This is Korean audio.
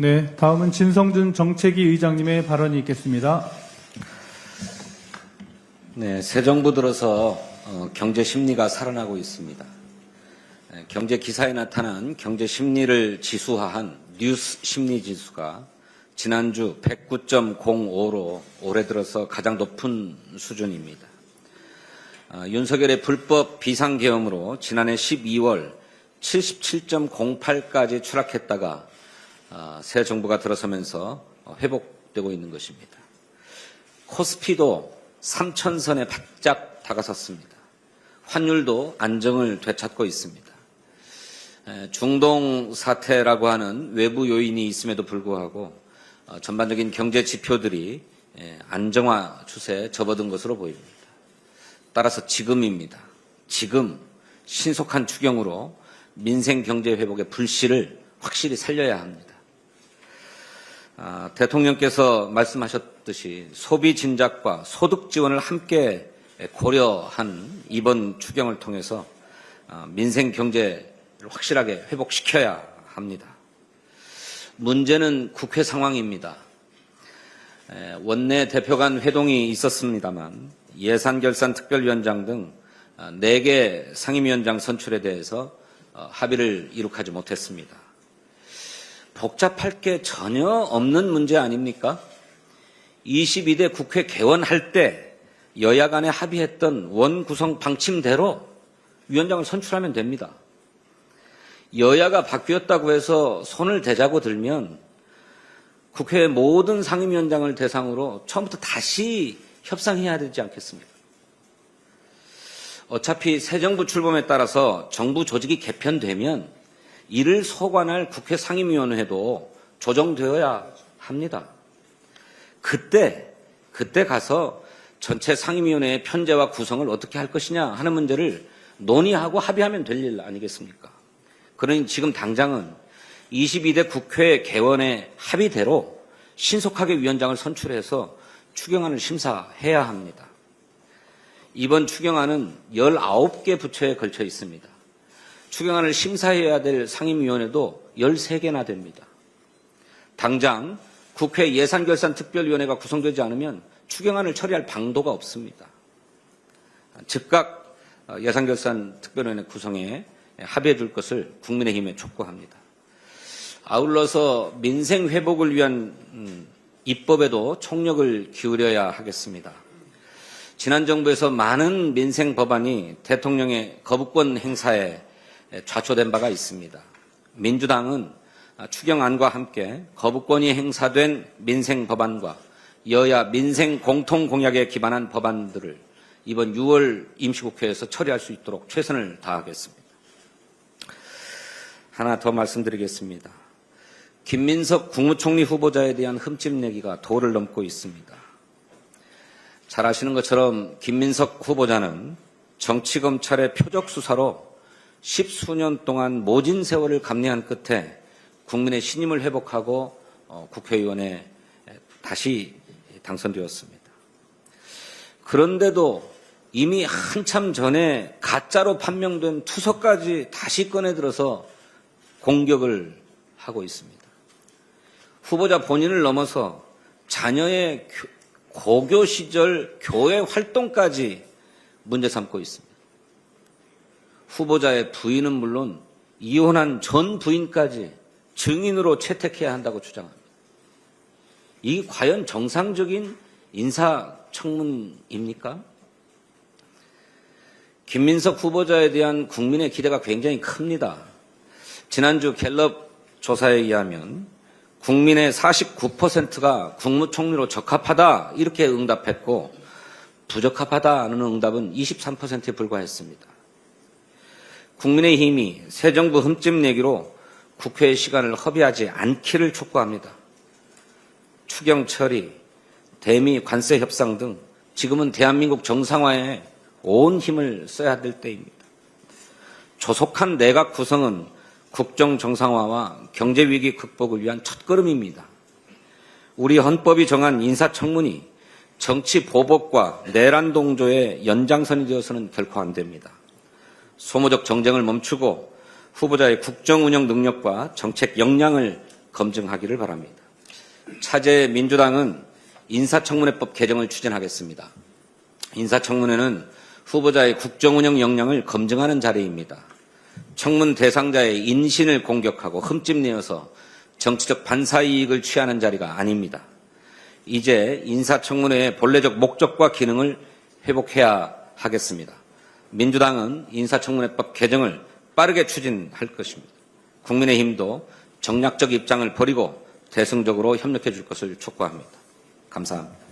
네, 다음은 진성준 정책위 의장님의 발언이 있겠습니다. 네, 새 정부 들어서 경제 심리가 살아나고 있습니다. 경제 기사에 나타난 경제 심리를 지수화한 뉴스 심리 지수가 지난주 109.05로 올해 들어서 가장 높은 수준입니다. 윤석열의 불법 비상계엄으로 지난해 12월 77.08까지 추락했다가 새 정부가 들어서면서 회복되고 있는 것입니다. 코스피도 3,000선에 바짝 다가섰습니다. 환율도 안정을 되찾고 있습니다. 중동 사태라고 하는 외부 요인이 있음에도 불구하고 전반적인 경제 지표들이 안정화 추세에 접어든 것으로 보입니다. 따라서 지금입니다. 지금 신속한 추경으로 민생 경제 회복의 불씨를 확실히 살려야 합니다. 대통령께서 말씀하셨듯이 소비 진작과 소득 지원을 함께 고려한 이번 추경을 통해서 민생 경제를 확실하게 회복시켜야 합니다. 문제는 국회 상황입니다. 원내 대표 간 회동이 있었습니다만 예산결산특별위원장 등 4개 상임위원장 선출에 대해서 합의를 이룩하지 못했습니다. 복잡할 게 전혀 없는 문제 아닙니까? 22대 국회 개원할 때 여야 간에 합의했던 원구성 방침대로 위원장을 선출하면 됩니다. 여야가 바뀌었다고 해서 손을 대자고 들면 국회 모든 상임위원장을 대상으로 처음부터 다시 협상해야 되지 않겠습니까? 어차피 새 정부 출범에 따라서 정부 조직이 개편되면 이를 소관할 국회 상임위원회도 조정되어야 합니다. 그때 가서 전체 상임위원회의 편제와 구성을 어떻게 할 것이냐 하는 문제를 논의하고 합의하면 될 일 아니겠습니까? 그러니 지금 당장은 22대 국회 개원의 합의대로 신속하게 위원장을 선출해서 추경안을 심사해야 합니다. 이번 추경안은 19개 부처에 걸쳐 있습니다. 추경안을 심사해야 될 상임위원회도 13개나 됩니다. 당장 국회 예산결산특별위원회가 구성되지 않으면 추경안을 처리할 방도가 없습니다. 즉각 예산결산특별위원회 구성에 합의해 줄 것을 국민의힘에 촉구합니다. 아울러서 민생 회복을 위한 입법에도 총력을 기울여야 하겠습니다. 지난 정부에서 많은 민생 법안이 대통령의 거부권 행사에 좌초된 바가 있습니다. 민주당은 추경안과 함께 거부권이 행사된 민생 법안과 여야 민생 공통 공약에 기반한 법안들을 이번 6월 임시국회에서 처리할 수 있도록 최선을 다하겠습니다. 하나 더 말씀드리겠습니다. 김민석 국무총리 후보자에 대한 흠집내기가 도를 넘고 있습니다. 잘 아시는 것처럼 김민석 후보자는 정치검찰의 표적수사로 10수년 동안 모진 세월을 감내한 끝에 국민의 신임을 회복하고 국회의원에 다시 당선되었습니다. 그런데도 이미 한참 전에 가짜로 판명된 투서까지 다시 꺼내들어서 공격을 하고 있습니다. 후보자 본인을 넘어서 자녀의 고교 시절 교회 활동까지 문제 삼고 있습니다. 후보자의 부인은 물론 이혼한 전 부인까지 증인으로 채택해야 한다고 주장합니다. 이게 과연 정상적인 인사청문입니까? 김민석 후보자에 대한 국민의 기대가 굉장히 큽니다. 지난주 갤럽 조사에 의하면 국민의 49%가 국무총리로 적합하다 이렇게 응답했고 부적합하다는 응답은 23%에 불과했습니다. 국민의힘이 새 정부 흠집내기로 국회의 시간을 허비하지 않기를 촉구합니다. 추경 처리, 대미 관세 협상 등 지금은 대한민국 정상화에 온 힘을 써야 될 때입니다. 조속한 내각 구성은 국정 정상화와 경제 위기 극복을 위한 첫걸음입니다. 우리 헌법이 정한 인사청문이 정치 보복과 내란 동조의 연장선이 되어서는 결코 안 됩니다. 소모적 정쟁을 멈추고 후보자의 국정 운영 능력과 정책 역량을 검증하기를 바랍니다. 차제 민주당은 인사청문회법 개정을 추진하겠습니다. 인사청문회는 후보자의 국정운영 역량을 검증하는 자리입니다. 청문 대상자의 인신을 공격하고 흠집내어서 정치적 반사이익을 취하는 자리가 아닙니다. 이제 인사청문회의 본래적 목적과 기능을 회복해야 하겠습니다. 민주당은 인사청문회법 개정을 빠르게 추진할 것입니다. 국민의힘도 정략적 입장을 버리고 대승적으로 협력해 줄 것을 촉구합니다. 감사합니다.